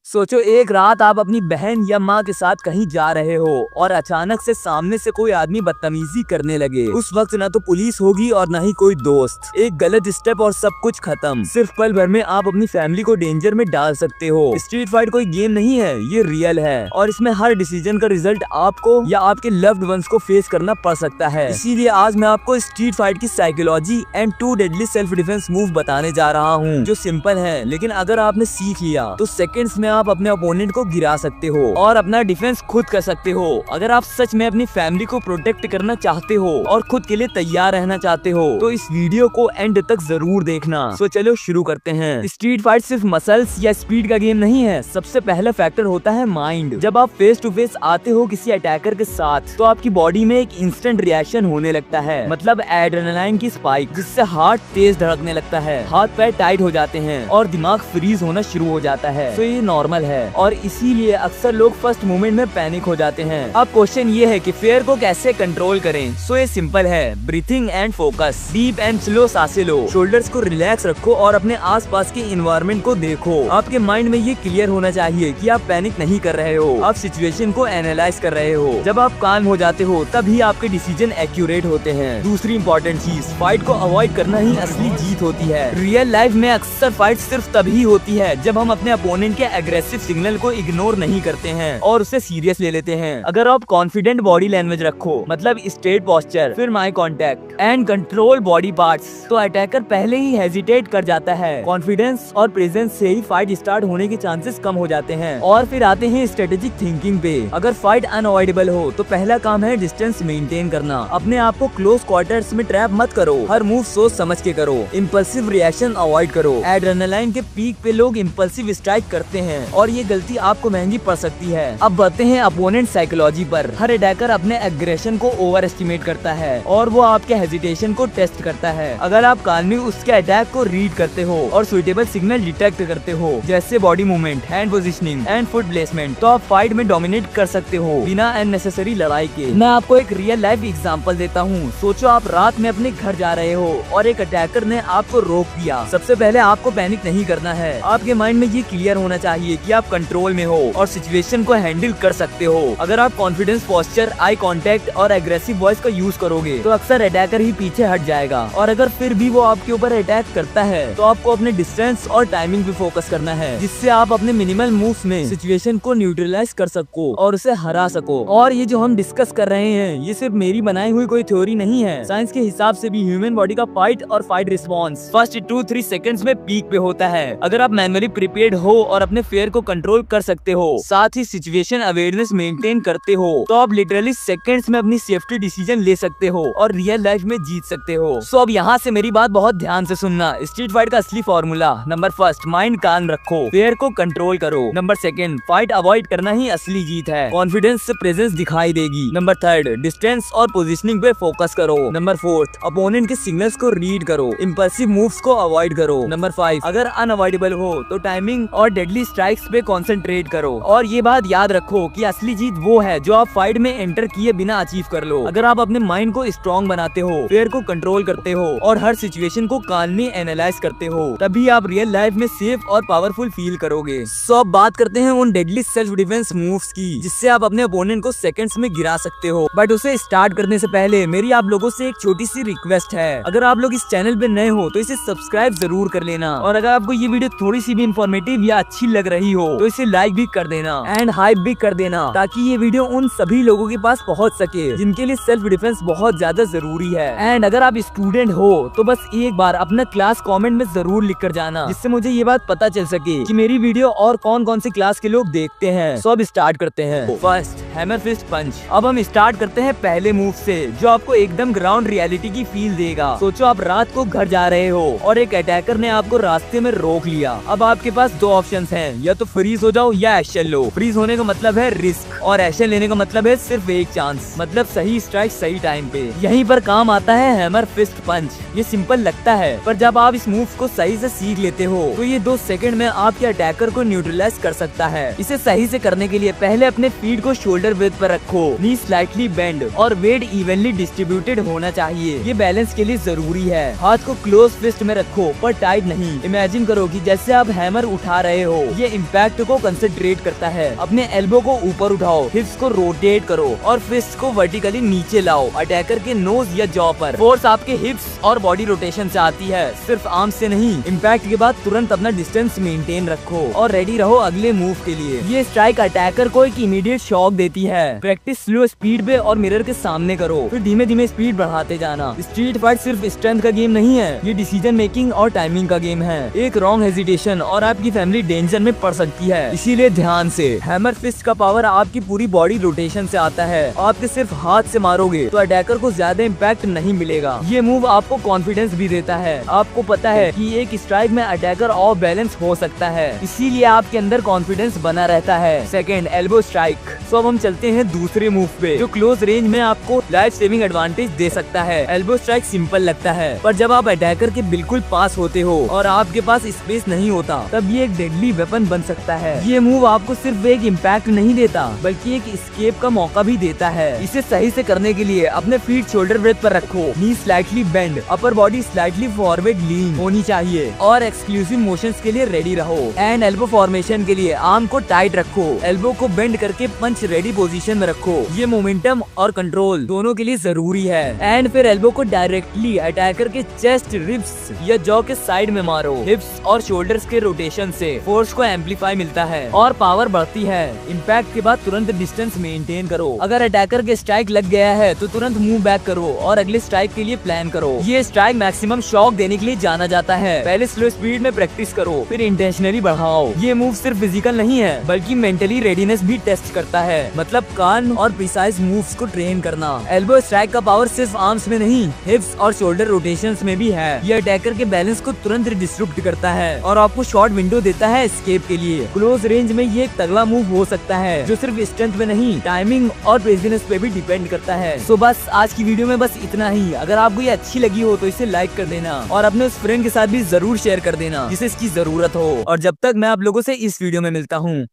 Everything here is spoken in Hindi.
सोचो एक रात आप अपनी बहन या माँ के साथ कहीं जा रहे हो और अचानक से सामने से कोई आदमी बदतमीजी करने लगे। उस वक्त ना तो पुलिस होगी और ना ही कोई दोस्त। एक गलत स्टेप और सब कुछ खत्म। सिर्फ पल भर में आप अपनी फैमिली को डेंजर में डाल सकते हो। स्ट्रीट फाइट कोई गेम नहीं है, ये रियल है और इसमें हर डिसीजन का रिजल्ट आपको या आपके लव्ड वंस को फेस करना पड़ सकता है। इसीलिए आज मैं आपको स्ट्रीट फाइट की psychology and 2 deadly self defence move बताने जा रहा हूँ, जो सिंपल है लेकिन अगर आपने सीख लिया तो सेकंड्स में आप अपने ओपोनेंट को गिरा सकते हो और अपना डिफेंस खुद कर सकते हो। अगर आप सच में अपनी फैमिली को प्रोटेक्ट करना चाहते हो और खुद के लिए तैयार रहना चाहते हो तो इस वीडियो को एंड तक जरूर देखना। सो चलो शुरू करते हैं। स्ट्रीट फाइट सिर्फ मसल्स या स्पीड का गेम नहीं है। सबसे पहला फैक्टर होता है माइंड। जब आप फेस टू फेस आते हो किसी अटैकर के साथ तो आपकी बॉडी में एक इंस्टेंट रिएक्शन होने लगता है, मतलब एड्रेनालाइन की स्पाइक, जिससे हार्ट तेज धड़कने लगता है, हाथ पैर टाइट हो जाते हैं और दिमाग फ्रीज होना शुरू हो जाता है। तो ये नॉर्मल है और इसीलिए अक्सर लोग फर्स्ट मोमेंट में पैनिक हो जाते हैं। अब क्वेश्चन ये है कि फेयर को कैसे कंट्रोल करें। सो ये सिंपल है, breathing and focus. Deep and slow सांसें लो, शोल्डर्स को रिलैक्स रखो और अपने आसपास के एनवायरनमेंट को देखो। आपके माइंड में ये क्लियर होना चाहिए कि आप पैनिक नहीं कर रहे हो, आप सिचुएशन को एनालाइज कर रहे हो। जब आप काम हो जाते हो तभी आपके डिसीजन एक्यूरेट होते हैं। दूसरी इंपॉर्टेंट चीज, फाइट को अवॉइड करना ही असली जीत होती है। रियल लाइफ में अक्सर फाइट सिर्फ तभी होती है जब हम अपने अपोनेंट के एग्रेसिव सिग्नल को इग्नोर नहीं करते हैं और उसे सीरियस ले लेते हैं। अगर आप कॉन्फिडेंट बॉडी लैंग्वेज रखो, मतलब स्ट्रेट पोस्चर, फिर eye contact and control body parts, तो अटैकर पहले ही हेजिटेट कर जाता है। कॉन्फिडेंस और प्रेजेंस से ही फाइट स्टार्ट होने के चांसेस कम हो जाते हैं। और फिर आते हैं स्ट्रेटेजिक थिंकिंग पे। अगर फाइट अनअवॉइडेबल हो तो पहला काम है डिस्टेंस मेंटेन करना। अपने आप को क्लोज क्वार्टर्स में ट्रैप मत करो, हर मूव सोच समझ के करो, इम्पल्सिव रिएक्शन अवॉइड करो। एड्रेनालाइन के पीक पे लोग इम्पल्सिव स्ट्राइक करते हैं और ये गलती आपको महंगी पड़ सकती है। अब बढ़ते हैं अपोनेंट साइकोलॉजी पर। हर अटैकर अपने एग्रेशन को ओवर एस्टिमेट करता है और वो आपके हेजिटेशन को टेस्ट करता है। अगर आप काल्मली उसके अटैक को रीड करते हो और सुइटेबल सिग्नल डिटेक्ट करते हो, जैसे body movement, hand positioning and foot placement, तो आप फाइट में डोमिनेट कर सकते हो बिना अननेसेसरी लड़ाई के। मैं आपको एक रियल लाइफ एग्जांपल देता हूँ। सोचो आप रात में अपने घर जा रहे हो और एक अटैकर ने आपको रोक दिया। सबसे पहले आपको पैनिक नहीं करना है। आपके माइंड में ये क्लियर होना चाहिए कि आप कंट्रोल में हो और सिचुएशन को हैंडल कर सकते हो। अगर आप कॉन्फिडेंस, पोस्चर, आई कांटेक्ट और एग्रेसिव वॉइस का यूज करोगे तो अक्सर अटैकर ही पीछे हट जाएगा। और अगर फिर भी वो आपके ऊपर अटैक करता है तो आपको अपने डिस्टेंस और टाइमिंग पे फोकस करना है, जिससे आप अपने मिनिमल मूव्स में सिचुएशन को न्यूट्रलाइज कर सको और उसे हरा सको। और ये जो हम डिस्कस कर रहे हैं ये सिर्फ मेरी बनाई हुई कोई थ्योरी नहीं है। साइंस के हिसाब से भी ह्यूमन बॉडी का फाइट और फाइट रिस्पॉन्स फर्स्ट 2-3 सेकंड्स में पीक पे होता है। अगर आप मैनुअली प्रिपेयर्ड हो और अपने फेयर को कंट्रोल कर सकते हो, साथ ही सिचुएशन अवेयरनेस मेंटेन करते हो, तो आप लिटरली सेकंड्स में अपनी सेफ्टी डिसीजन ले सकते हो और रियल लाइफ में जीत सकते हो। सो अब यहाँ से मेरी बात बहुत ध्यान से सुनना। स्ट्रीट फाइट का असली फॉर्मूला, नंबर फर्स्ट, माइंड काम रखो, फेयर को कंट्रोल करो। नंबर सेकंड, फाइट अवॉइड करना ही असली जीत है, कॉन्फिडेंस से प्रेजेंस दिखाई देगी। नंबर थर्ड, डिस्टेंस और पोजीशनिंग पे फोकस करो। नंबर फोर्थ, अपोनेंट के सिग्नल्स को रीड करो, इम्पल्सिव मूव्स को अवॉइड करो। नंबर 5, अगर अनअवॉइडेबल हो तो टाइमिंग और डेडली स्ट्राइक्स पे कंसंट्रेट करो। और ये बात याद रखो कि असली जीत वो है जो आप फाइट में एंटर किए बिना अचीव कर लो। अगर आप अपने माइंड को स्ट्रॉन्ग बनाते हो, फेयर को कंट्रोल करते हो और हर सिचुएशन को काल्मली एनालाइज करते हो, तभी आप रियल लाइफ में सेफ और पावरफुल फील करोगे। सो अब बात करते हैं उन डेडली सेल्फ डिफेंस मूव्स की जिससे आप अपने ओपोनेंट को सेकंड्स में गिरा सकते हो। बट उसे स्टार्ट करने से पहले मेरी आप लोगों से एक छोटी सी रिक्वेस्ट है। अगर आप लोग इस चैनल पे नए हो तो इसे सब्सक्राइब जरूर कर लेना और अगर आपको ये वीडियो थोड़ी सी भी इंफॉर्मेटिव या अच्छी लग रही हो तो इसे लाइक भी कर देना एंड हाइप भी कर देना, ताकि ये वीडियो उन सभी लोगों के पास पहुंच सके जिनके लिए सेल्फ डिफेंस बहुत ज्यादा जरूरी है। एंड अगर आप स्टूडेंट हो तो बस एक बार अपना क्लास कमेंट में जरूर लिख कर जाना, जिससे मुझे ये बात पता चल सके कि मेरी वीडियो और कौन कौन सी क्लास के लोग देखते हैं। सो अब स्टार्ट करते हैं। फर्स्ट, हैमर फिस्ट पंच। अब हम स्टार्ट करते हैं पहले मूव से जो आपको एकदम ग्राउंड रियलिटी की फील देगा। सोचो आप रात को घर जा रहे हो और एक अटैकर ने आपको रास्ते में रोक लिया। अब आपके पास दो ऑप्शंस हैं, या तो फ्रीज हो जाओ या एक्शन लो। फ्रीज होने का मतलब है रिस्क और एक्शन लेने का मतलब है सिर्फ एक चांस, मतलब सही स्ट्राइक सही टाइम पे। यहीं पर काम आता है हैमर फिस्ट पंच। ये सिंपल लगता है पर जब आप इस मूव को सही से सीख लेते हो तो ये 2 सेकंड में आपके अटैकर को न्यूट्रलाइज कर सकता है। इसे सही से करने के लिए पहले अपने फीट को शोल्डर विड्थ पर रखो, नी स्लाइटली बेंड और वेट इवनली डिस्ट्रीब्यूटेड होना चाहिए। ये बैलेंस के लिए जरूरी है। हाथ को क्लोज फिस्ट में रखो पर टाइट नहीं। इमेजिन करो कि जैसे आप हैमर उठा रहे हो, ये इम्पैक्ट को कंसंट्रेट करता है। अपने एल्बो को ऊपर उठाओ, हिप्स को रोटेट करो और फिस्ट को वर्टिकली नीचे लाओ अटैकर के नोज या जॉ पर। फोर्स आपके हिप्स और बॉडी रोटेशन से आती है, सिर्फ आर्म से नहीं। इम्पैक्ट के बाद तुरंत अपना डिस्टेंस मेंटेन रखो और रेडी रहो अगले मूव के लिए। ये स्ट्राइक अटैकर को एक इमीडिएट शॉक देती है। प्रैक्टिस स्लो स्पीड पे और मिरर के सामने करो, फिर धीमे धीमे स्पीड बढ़ाते जाना। स्ट्रीट फाइट सिर्फ स्ट्रेंथ का गेम नहीं है, ये डिसीजन मेकिंग और टाइमिंग का गेम है। एक रॉन्ग हेजिटेशन और आपकी फैमिली डेंजर में पड़ सकती है, इसीलिए ध्यान से। हैमर फिस्ट का पावर आपकी पूरी बॉडी रोटेशन से आता है। आपके सिर्फ हाथ से मारोगे तो अटैकर को ज्यादा इम्पैक्ट नहीं मिलेगा। ये मूव आपको कॉन्फिडेंस भी देता है। आपको पता है कि एक स्ट्राइक में अटैकर ऑफ बैलेंस हो सकता है, इसीलिए आपके अंदर कॉन्फिडेंस बना रहता है। Second, elbow strike. सो अब हम चलते हैं दूसरे मूव पे, जो क्लोज रेंज में आपको लाइफ सेविंग एडवांटेज दे सकता है। एल्बो स्ट्राइक सिंपल लगता है, पर जब आप अटैकर के बिल्कुल पास होते हो और आपके पास स्पेस नहीं होता, तब ये एक डेडली वेपन बन सकता है। ये मूव आपको सिर्फ एक इम्पैक्ट नहीं देता, बल्कि एक एस्केप का मौका भी देता है। इसे सही से करने के लिए अपने फीट शोल्डर ब्रेथ पर रखो, knee slightly bend, upper body slightly forward lean होनी चाहिए और एक्सक्लूसिव मोशंस के लिए रेडी रहो। एंड एल्बो फॉर्मेशन के लिए आर्म को टाइट रखो, एल्बो को बेंड करके पंच रेडी पोजीशन में रखो। ये मोमेंटम और कंट्रोल दोनों के लिए जरूरी है। एंड फिर एल्बो को डायरेक्टली अटैकर के चेस्ट, रिब्स या जॉ के साइड में मारो। हिप्स और शोल्डर्स के रोटेशन से फोर्स को एम्पलीफाई मिलता है और पावर बढ़ती है। इम्पैक्ट के बाद तुरंत डिस्टेंस मेंटेन करो। अगर अटैकर के स्ट्राइक लग गया है तो तुरंत मूव बैक करो और अगले स्ट्राइक के लिए प्लान करो। ये स्ट्राइक मैक्सिमम शॉक देने के लिए जाना जाता है। पहले स्लो स्पीड में प्रैक्टिस करो, फिर इंटेंशनली बढ़ाओ। ये मूव सिर्फ फिजिकल नहीं है, बल्कि मेंटली रेडीनेस भी टेस्ट करता है, मतलब कान और प्रिसाइज मूव्स को ट्रेन करना। एल्बो स्ट्राइक का पावर सिर्फ आर्म्स में नहीं, हिप्स और शोल्डर रोटेशंस में भी है। ये अटैकर के बैलेंस को तुरंत डिस्टर्ब करता है और आपको शॉर्ट विंडो देता है एस्केप के लिए। क्लोज रेंज में ये एक तगड़ा मूव हो सकता है, जो सिर्फ स्ट्रेंथ में नहीं, टाइमिंग और प्रेसिडेंस पे भी डिपेंड करता है। सो बस आज की वीडियो में बस इतना ही। अगर आपको ये अच्छी लगी हो तो इसे लाइक कर देना और अपने उस फ्रेंड के साथ भी जरूर शेयर कर देना जिसे इसकी जरूरत हो। और जब तक मैं आप लोगों से इस वीडियो में मिलता हूँ,